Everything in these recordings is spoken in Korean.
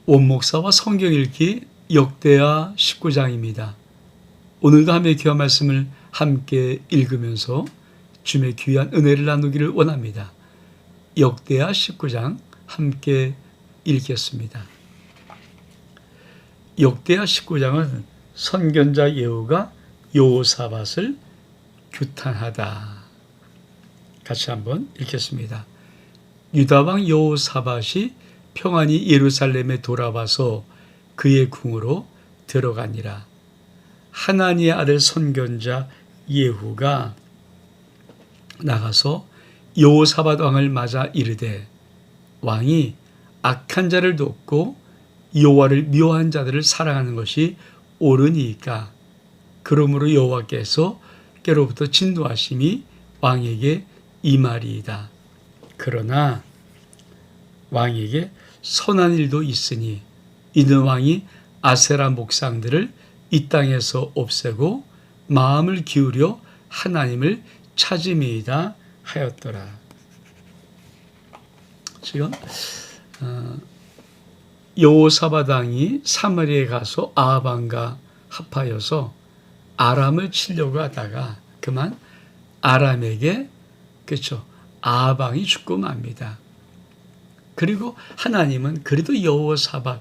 원목사와 성경 읽기 역대하 19장입니다. 오늘도 함께 귀한 말씀을 함께 읽으면서 주님의 귀한 은혜를 나누기를 원합니다. 역대하 19장 함께 읽겠습니다. 역대하 19장은 선견자 예후가 여호사밧을 규탄하다. 같이 한번 읽겠습니다. 유다왕 여호사밧이 평안히 예루살렘에 돌아와서 그의 궁으로 들어가니라. 하나니의 아들 선견자 예후가 나가서 여호사밧 왕을 맞아 이르되 왕이 악한 자를 돕고 여호와를 미워한 자들을 사랑하는 것이 옳으니까 그러므로 여호와께서 깨로부터 진노하심이 왕에게 임하리이다. 그러나 왕에게 선한 일도 있으니 이는 왕이 아세라 목상들을 이 땅에서 없애고 마음을 기울여 하나님을 찾음이이다 하였더라. 지금 여호사밧 왕이 사마리아에 가서 아합 왕과 합하여서 아람을 치려고 하다가 그만 아람에게 아합 왕이 죽고 맙니다. 그리고 하나님은 그래도 여호사밧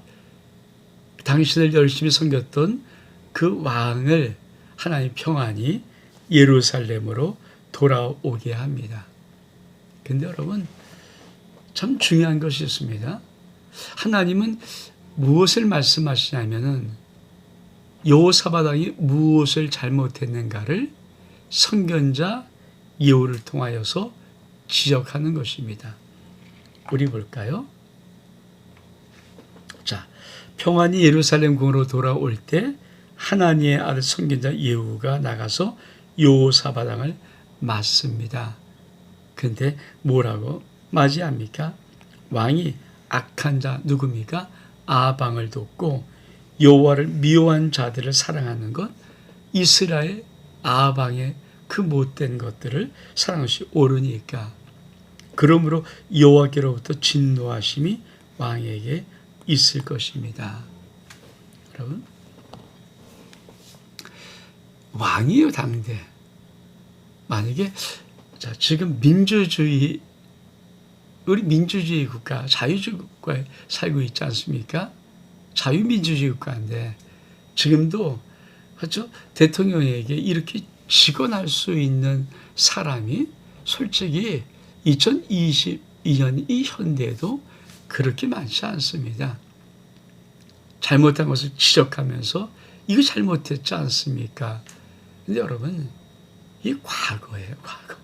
당신을 열심히 섬겼던 그 왕을 하나님 평안히 예루살렘으로 돌아오게 합니다. 근데 여러분 참 중요한 것이 있습니다. 하나님은 무엇을 말씀하시냐면은 여호사밧 왕이 무엇을 잘못했는가를 선견자 예후를 통하여서 지적하는 것입니다. 우리 볼까요? 자, 평안히 예루살렘 궁으로 돌아올 때 하나님의 아들 선견자 예후가 나가서 여호사밧 왕을 맞습니다. 근데 뭐라고 맞이합니까? 왕이 악한 자 누굽니까? 아합 왕을 돕고 여호와를 미워한 자들을 사랑하는 것, 이스라엘 아합 왕의 그 못된 것들을 사랑하는 것이 옳으니까 그러므로 여호와께로부터 진노하심이 왕에게 있을 것입니다. 여러분, 왕이요 당대. 만약에 지금 우리 민주주의 국가, 자유주의 국가에 살고 있지 않습니까? 자유민주주의 국가인데 지금도 그렇죠? 대통령에게 이렇게 직언할 수 있는 사람이 솔직히 2022년 이 현대에도 그렇게 많지 않습니다. 잘못한 것을 지적하면서 이거 잘못했지 않습니까? 근데 여러분, 이 과거예요, 과거.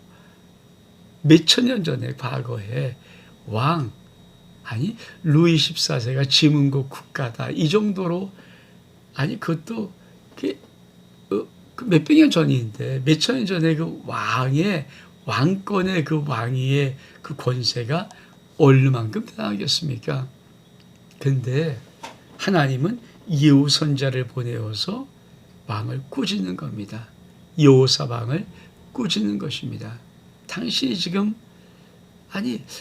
몇천 년 전에 과거에 루이 14세가 지문국 국가다. 이 정도로, 그것도 몇백 년 전인데, 몇천 년 전에 그 왕권의 그 왕위의 그 권세가 얼마만큼 대단하겠습니까? 근데 하나님은 예후 선자를 보내어서 왕을 꾸짖는 겁니다. 여호사밧 왕을 꾸짖는 것입니다. 당신이 지금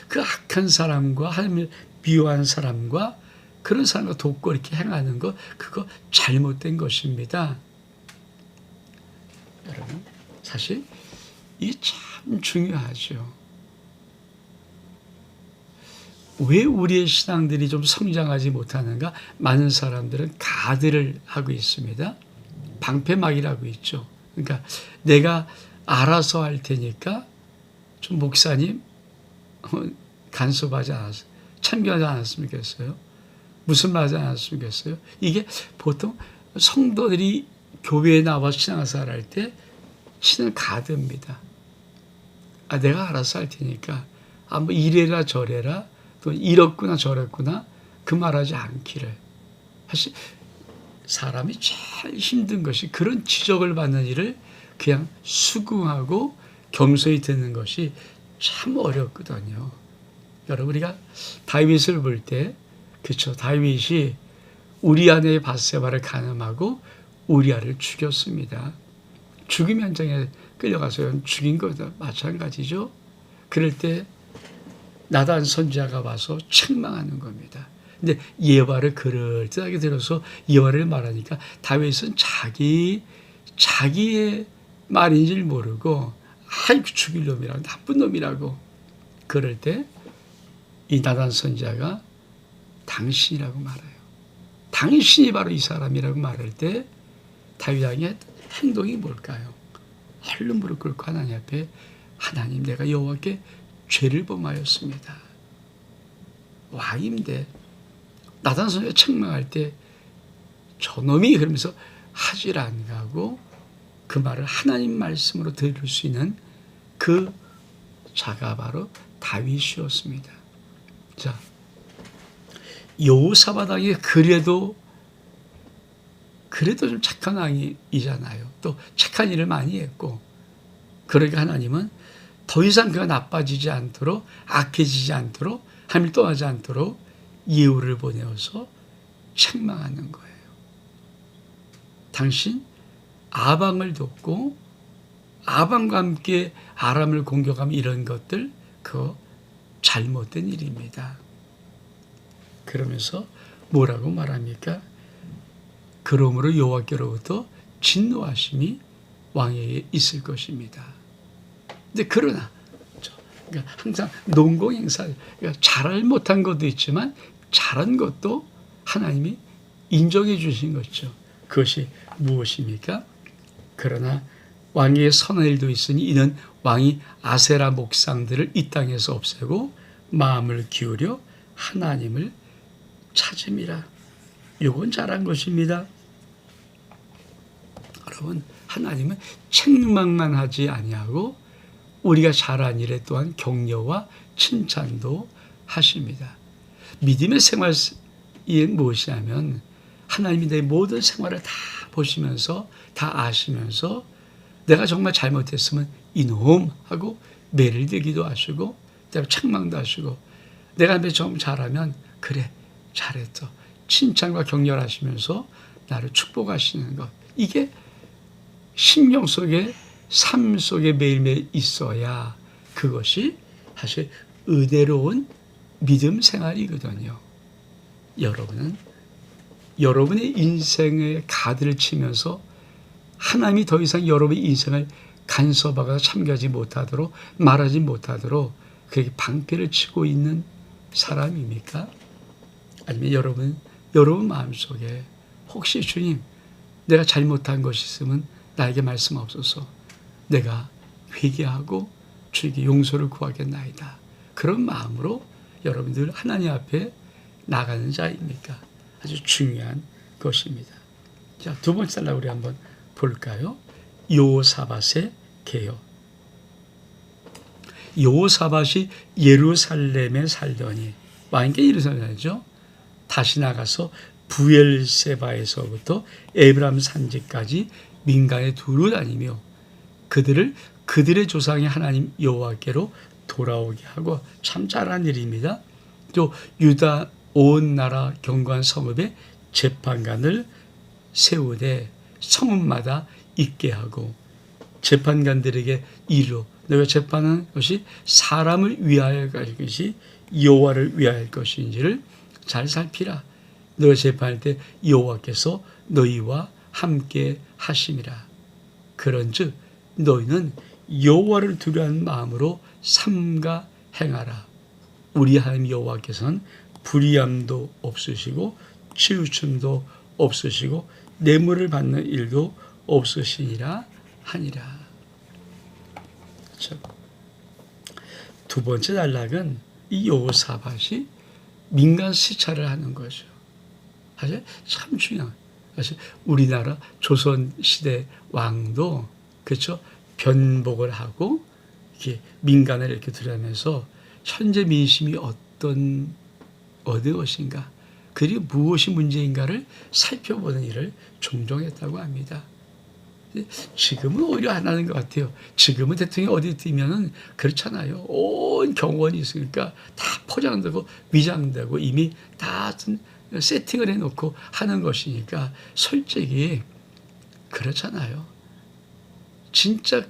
그 악한 사람과 하나님을 미워한 사람과 그런 사람과 돕고 이렇게 행하는 거 그거 잘못된 것입니다. 여러분, 사실 이게 참 중요하죠. 왜 우리의 신앙들이 좀 성장하지 못하는가? 많은 사람들은 가드를 하고 있습니다. 방패막이라고 있죠. 그러니까 내가 알아서 할 테니까 좀 목사님 간섭하지 않았어요. 참견하지 않았으면 좋겠어요. 무슨 말 하지 않았으면 좋겠어요. 이게 보통 성도들이 교회에 나와서 신앙생활 할 때 치는 가드입니다. 내가 알아서 할 테니까 뭐 이래라 저래라 또 이렇구나 저랬구나 그 말하지 않기를. 사실 사람이 제일 힘든 것이 그런 지적을 받는 일을 그냥 수긍하고 겸손히 듣는 것이 참 어렵거든요. 여러분, 우리가 다윗을 볼 때, 다윗이 우리아의 밧세바를 간음하고 우리아를 죽였습니다. 죽임 현장에 끌려가서 죽인 것도 마찬가지죠. 그럴 때 나단 선지자가 와서 책망하는 겁니다. 근데 예화를 그럴듯하게 들어서 예화를 말하니까 다윗은 자기의 말인지를 모르고 아이고 죽일 놈이라고 나쁜 놈이라고 그럴 때 이 나단 선지자가 당신이라고 말해요. 당신이 바로 이 사람이라고 말할 때 다윗 왕의 행동이 뭘까요? 얼른 무릎 꿇고 하나님 앞에 하나님 내가 여호와께 죄를 범하였습니다. 왕인데 나단 선지자가 책망할 때 저놈이 그러면서 하질 않고 그 말을 하나님 말씀으로 들을 수 있는 그 자가 바로 다윗이었습니다. 자, 여호사밧 왕이 그래도 좀 착한 왕이잖아요. 또 착한 일을 많이 했고, 그러니까 하나님은 더 이상 그가 나빠지지 않도록, 악해지지 않도록, 하나님을 떠나지 않도록 예후를 보내어서 책망하는 거예요. 당신 아방을 돕고 아방과 함께 아람을 공격하면 이런 것들 그거 잘못된 일입니다. 그러면서 뭐라고 말합니까? 그러므로 여호와께로부터 진노하심이 왕에게 있을 것입니다. 근데 그러나 그러니까 항상 농공행사 그러니까 잘 못한 것도 있지만 잘한 것도 하나님이 인정해 주신 것이죠. 그것이 무엇입니까? 그러나 왕의 선한 일도 있으니 이는 왕이 아세라 목상들을 이 땅에서 없애고 마음을 기울여 하나님을 찾음이라. 이건 잘한 것입니다. 여러분, 하나님은 책망만 하지 아니하고 우리가 잘한 일에 또한 격려와 칭찬도 하십니다. 믿음의 생활이 무엇이냐면 하나님이 내 모든 생활을 다 보시면서 다 아시면서 내가 정말 잘못했으면 이놈 하고 매를 들기도 하시고 책망도 하시고 내가 좀 잘하면 그래 잘했어 칭찬과 격려를 하시면서 나를 축복하시는 것, 이게 심령 속에 삶 속에 매일매일 있어야 그것이 사실 의대로운 믿음 생활이거든요. 여러분은 여러분의 인생의 가드를 치면서 하나님이 더 이상 여러분의 인생을 간섭하거나 참가하지 못하도록 말하지 못하도록 그렇게 방패를 치고 있는 사람입니까? 아니면 여러분 마음속에 혹시 주님 내가 잘못한 것이 있으면 나에게 말씀하옵소서, 내가 회개하고 주에게 용서를 구하겠나이다, 그런 마음으로 여러분들 하나님 앞에 나가는 자입니까? 아주 중요한 것입니다. 자, 두 번째 단락 우리 한번 볼까요? 여호사밧의 개요. 여호사밧이 예루살렘에 살더니 왕께 예루살렘이죠. 다시 나가서 부엘세바에서부터 에브라임 산지까지 민간에 두루 다니며 그들의 조상의 하나님 여호와께로 돌아오게 하고, 참 잘한 일입니다. 또 유다 온 나라 경관 성읍에 재판관을 세우되 성읍마다 있게 하고 재판관들에게 이르 너희가 재판하는 것이 사람을 위하여 할 것이 여호와를 위하여 할 것인지를 잘 살피라. 너희가 재판할 때 여호와께서 너희와 함께 하심이라. 그런즉 너희는 여호와를 두려워하는 마음으로 삼가 행하라. 우리 하나님 여호와께서는 불의함도 없으시고 치우침도 없으시고 뇌물을 받는 일도 없으시니라 하니라. 그렇죠? 두 번째 단락은 이 여호사밧이 민간 시찰을 하는 거죠. 사실 참 중요한. 사실 우리나라 조선시대 왕도 그렇죠, 변복을 하고 이렇게 민간을 이렇게 들여다면서 현재 민심이 어느 것인가, 그리고 무엇이 문제인가를 살펴보는 일을 종종 했다고 합니다. 지금은 오히려 안 하는 것 같아요. 지금은 대통령이 어디 뛰면은 그렇잖아요. 온 경호원이 있으니까 다 포장되고 위장되고 이미 다 세팅을 해놓고 하는 것이니까 솔직히 그렇잖아요. 진짜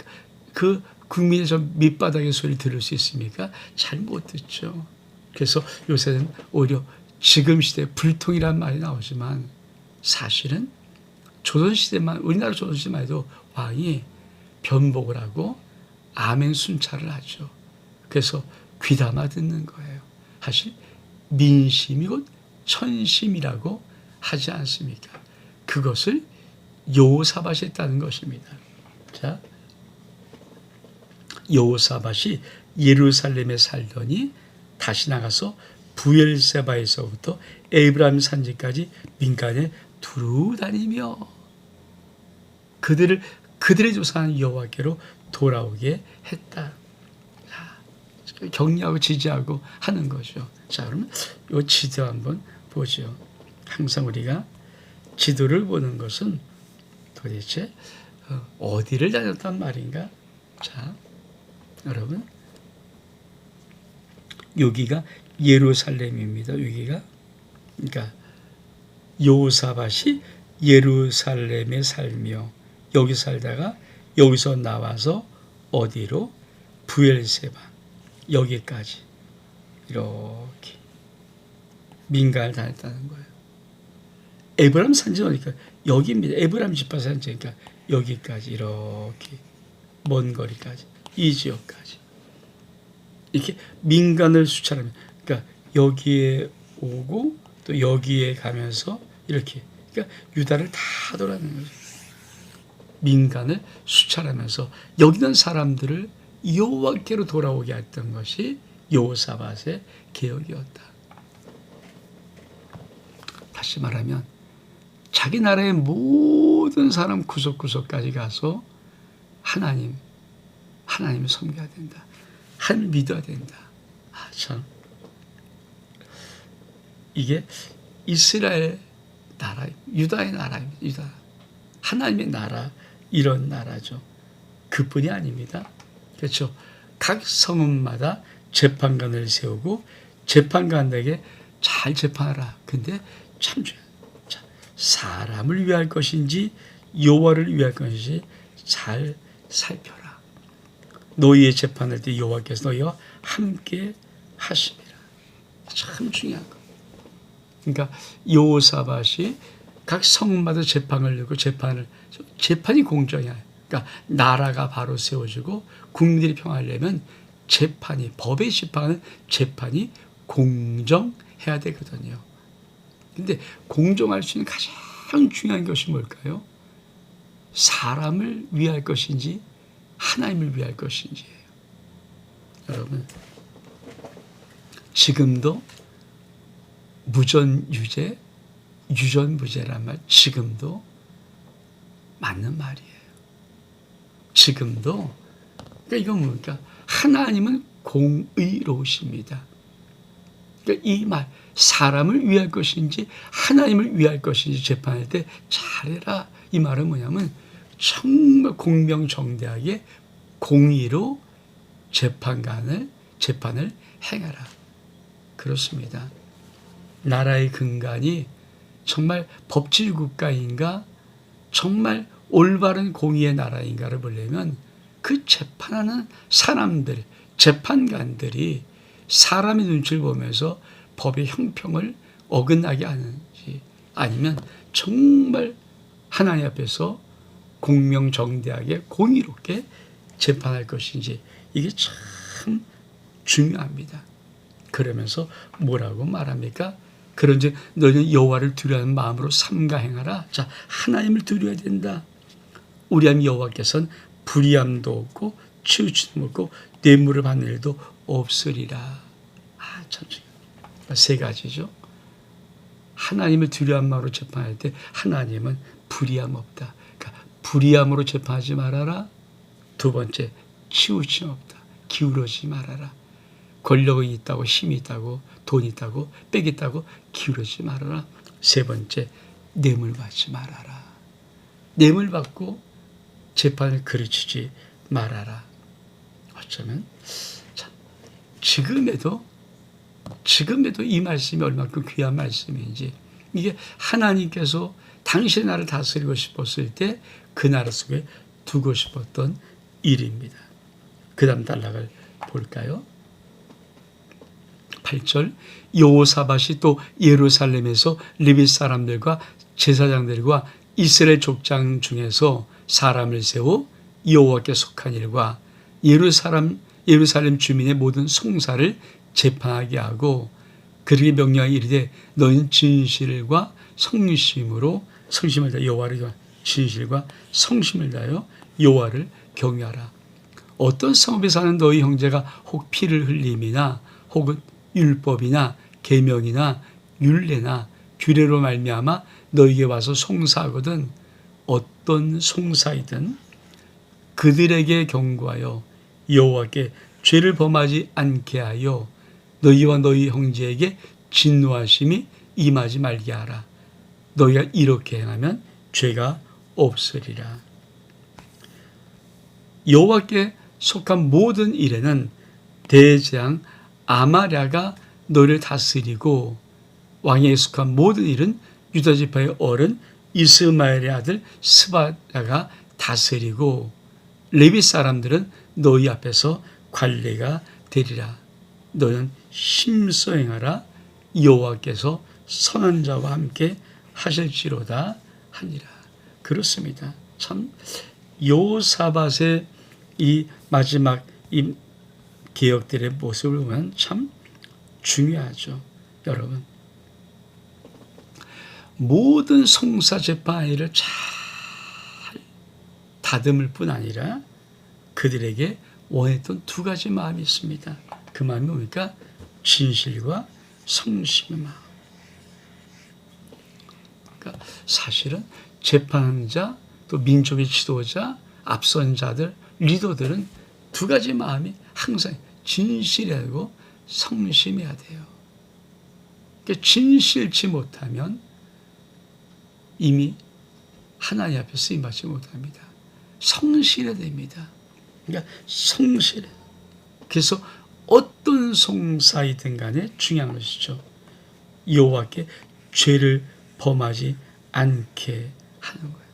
그 국민의 저 밑바닥의 소리를 들을 수 있습니까? 잘 못 듣죠. 그래서 요새는 오히려 지금 시대 불통이란 말이 나오지만 사실은 조선시대만, 우리나라 조선시대만 해도 왕이 변복을 하고 아멘 순찰을 하죠. 그래서 귀담아 듣는 거예요. 사실 민심이 곧 천심이라고 하지 않습니까? 그것을 여호사밧이 했다는 것입니다. 자, 여호사밧이 예루살렘에 살더니 다시 나가서 부엘세바에서부터 에브라임 산지까지 민간에 두루 다니며 그들의 조상한 여호와께로 돌아오게 했다. 격려하고 지지하고 하는 거죠. 자, 그러면 이 지도 한번 보죠. 항상 우리가 지도를 보는 것은 도대체 어디를 다녔단 말인가? 자, 여러분, 여기가 예루살렘입니다. 여기가, 그러니까 여호사밧이 예루살렘에 살며 여기 살다가 여기서 나와서 어디로? 부엘세바, 여기까지 이렇게 민가를 다녔다는 거예요. 에브라임 산지는 어디까? 여기입니다. 에브라임 지파 산지니까 여기까지 이렇게 먼 거리까지, 이 지역까지 이렇게 민간을 수찰하면, 그러니까 여기에 오고 또 여기에 가면서 이렇게, 그러니까 유다를 다 돌아다니는 거죠. 민간을 수찰하면서 여기 있는 사람들을 여호와께로 돌아오게 했던 것이 여호사밧의 개혁이었다. 다시 말하면 자기 나라의 모든 사람 구석구석까지 가서 하나님을 섬겨야 된다. 한 믿어야 된다. 참, 이게 이스라엘 나라, 유다의 나라입니다. 유다, 하나님의 나라, 이런 나라죠. 그뿐이 아닙니다. 그렇죠. 각 성읍마다 재판관을 세우고 재판관에게 잘 재판하라. 근데 참 사람을 위할 것인지 여호와를 위할 것인지 잘 살펴라. 너희의 재판할 때 여호와께서 너희와 함께 하시리라. 참 중요한 거. 그러니까 여호사밧이 각 성마다 재판을 열고 재판이 공정해야 해요. 그러니까 나라가 바로 세워지고 국민들이 평화하려면 법의 재판이 공정해야 되거든요. 근데 공정할 수 있는 가장 중요한 것이 뭘까요? 사람을 위할 것인지 하나님을 위할 것인지예요. 여러분, 지금도 무전유죄, 유전무죄란 말, 지금도 맞는 말이에요. 지금도, 그러니까 이건 뭡니까? 하나님은 공의로우십니다. 그러니까 이 말, 사람을 위할 것인지 하나님을 위할 것인지 재판할 때 잘해라. 이 말은 뭐냐면 정말 공명정대하게 공의로 재판을 행하라. 그렇습니다. 나라의 근간이 정말 법治국가인가, 정말 올바른 공의의 나라인가를 보려면 그 재판하는 사람들, 재판관들이 사람의 눈치를 보면서 법의 형평을 어긋나게 하는지, 아니면 정말 하나님 앞에서 공명정대하게 공의롭게 재판할 것인지, 이게 참 중요합니다. 그러면서 뭐라고 말합니까? 그런즉 너희는 여호와를 두려워하는 마음으로 삼가 행하라. 자, 하나님을 두려워야 된다. 우리 하나님 여호와께서는 불의함도 없고 치우침도 없고 뇌물을 받는 일도 없으리라. 참 중요해요. 세 가지죠. 하나님을 두려워하는 마음으로 재판할 때 하나님은 불의함 없다. 그러니까 불의함으로 재판하지 말아라. 두 번째, 치우침 없다. 기울어지지 말아라. 권력이 있다고, 힘이 있다고, 돈이 있다고, 빽이 있다고 기울어지지 말아라. 세 번째, 뇌물 받지 말아라. 뇌물 받고 재판을 그르치지 말아라. 어쩌면 참, 지금에도 이 말씀이 얼마큼 귀한 말씀인지, 이게 하나님께서 당신의 나라를 다스리고 싶었을 때 그 나라 속에 두고 싶었던 일입니다. 그 다음 단락을 볼까요? 8절 여호사밧이 또 예루살렘에서 레위 사람들과 제사장들과 이스라엘 족장 중에서 사람을 세워 여호와께 속한 일과 예루살렘 주민의 모든 송사를 재판하게 하고 그들에게 명령하여 이르되 너희는 진실과 성심으로 성심을 다하여 여호와를 진실과 성심을 다하여 여호와를 경외하라. 어떤 성읍에 사는 너희 형제가 혹 피를 흘림이나 혹은 율법이나 계명이나 율례나 규례로 말미암아 너희에게 와서 송사하거든 어떤 송사이든 그들에게 경고하여 여호와께 죄를 범하지 않게 하여 너희와 너희 형제에게 진노하심이 임하지 말게 하라. 너희가 이렇게 행하면 죄가 없으리라. 여호와께 속한 모든 일에는 대제왕 아마랴가 너희를 다스리고 왕에 속한 모든 일은 유다 지파의 어른 이스마엘의 아들 스바랴가 다스리고 레위 사람들은 너희 앞에서 관리가 되리라. 너는 힘써 행하라. 여호와께서 선한 자와 함께 하실지로다 하니라. 그렇습니다. 참 여호사밧의 이 마지막 이 개혁들의 모습을 보면 참 중요하죠. 여러분 모든 송사재판을 잘 다듬을 뿐 아니라 그들에게 원했던 두 가지 마음이 있습니다. 그 마음이 뭡니까? 진실과 성심의 마음. 그러니까 사실은 재판자 또 민족의 지도자 앞선 자들 리더들은 두 가지 마음이 항상 진실하고 성심해야 돼요. 그러니까 진실치 못하면 이미 하나님 앞에 쓰임받지 못합니다. 성실해야 됩니다. 그러니까 성실해. 그래서 어떤 송사이든 간에 중요한 것이죠. 여호와께 죄를 범하지 않게 하는 거예요.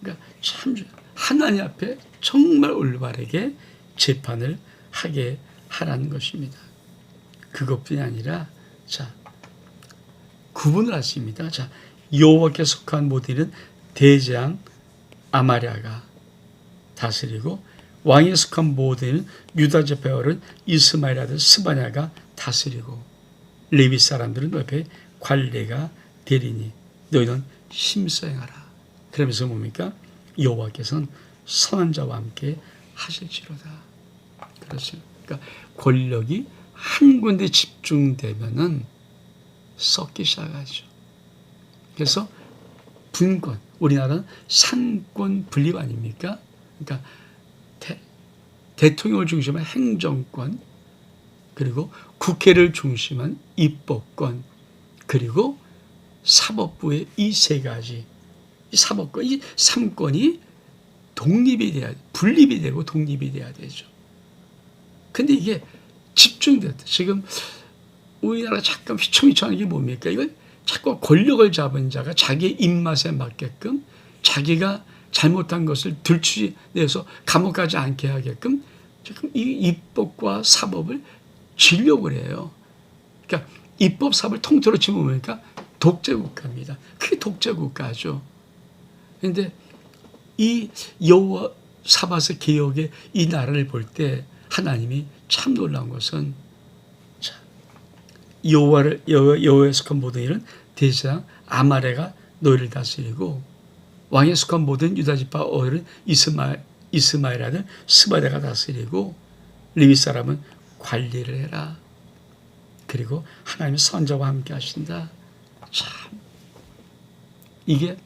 그러니까 참 하나님 앞에 정말 올바르게 재판을 하게 하라는 것입니다. 그것뿐이 아니라 자 구분을 하십니다. 자 여호와께 속한 모든 일은 대제왕 아마랴가 다스리고 왕에 속한 모든 일은 유다 지파의 어른 이스마엘 아들 스바냐가 다스리고 레위 사람들은 너희 관례가 되리니 너희는 힘써 행하라. 그러면서 뭡니까? 여호와께서는 선한 자와 함께 하실지로다. 그렇죠. 그러니까 권력이 한 군데 집중되면은 썩기 시작하죠. 그래서 분권, 우리나라는 상권 분립 아닙니까? 그러니까 대통령을 중심한 행정권, 그리고 국회를 중심한 입법권, 그리고 사법부의 이 세 가지, 이 사법권, 이 3권이 독립이 돼야, 분립이 되고 독립이 돼야 되죠. 근데 이게 집중됐다. 지금 우리나라 잠깐 휘청휘청한 게 뭡니까? 이걸 자꾸 권력을 잡은 자가 자기의 입맛에 맞게끔 자기가 잘못한 것을 들추내서 감옥 가지 않게 하게끔 지금 이 입법과 사법을 지려고 해요. 그러니까 입법 사법을 통틀어 치면 뭡니까? 독재국가입니다. 그게 독재국가죠. 그런데 이 여호사밧의 개혁의 이 나라를 볼 때 하나님이 참 놀라운 것은 여호와에 속한 모든 일은 대제왕 아마랴가 너희를 다스리고 왕에 속한 모든 유다 지파 어른 이스마엘 아들 스바랴가 다스리고 레위 사람은 관리를 해라. 그리고 하나님의 선자와 함께 하신다. 참 이게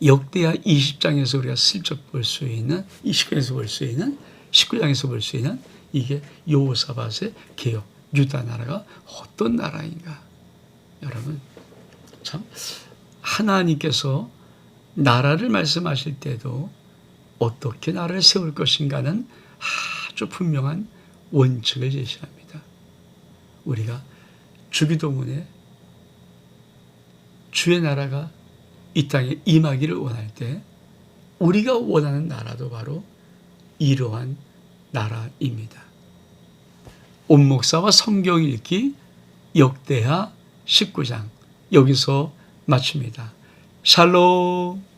역대하 20장에서 우리가 슬쩍 볼 수 있는 29장에서 볼 수 있는 19장에서 볼 수 있는 이게 여호사밧의 개혁 유다 나라가 어떤 나라인가. 여러분 참 하나님께서 나라를 말씀하실 때도 어떻게 나라를 세울 것인가는 아주 분명한 원칙을 제시합니다. 우리가 주기도문에 주의 나라가 이 땅에 임하기를 원할 때 우리가 원하는 나라도 바로 이러한 나라입니다. 온 목사와 성경 읽기 역대하 19장 여기서 마칩니다. 샬롬.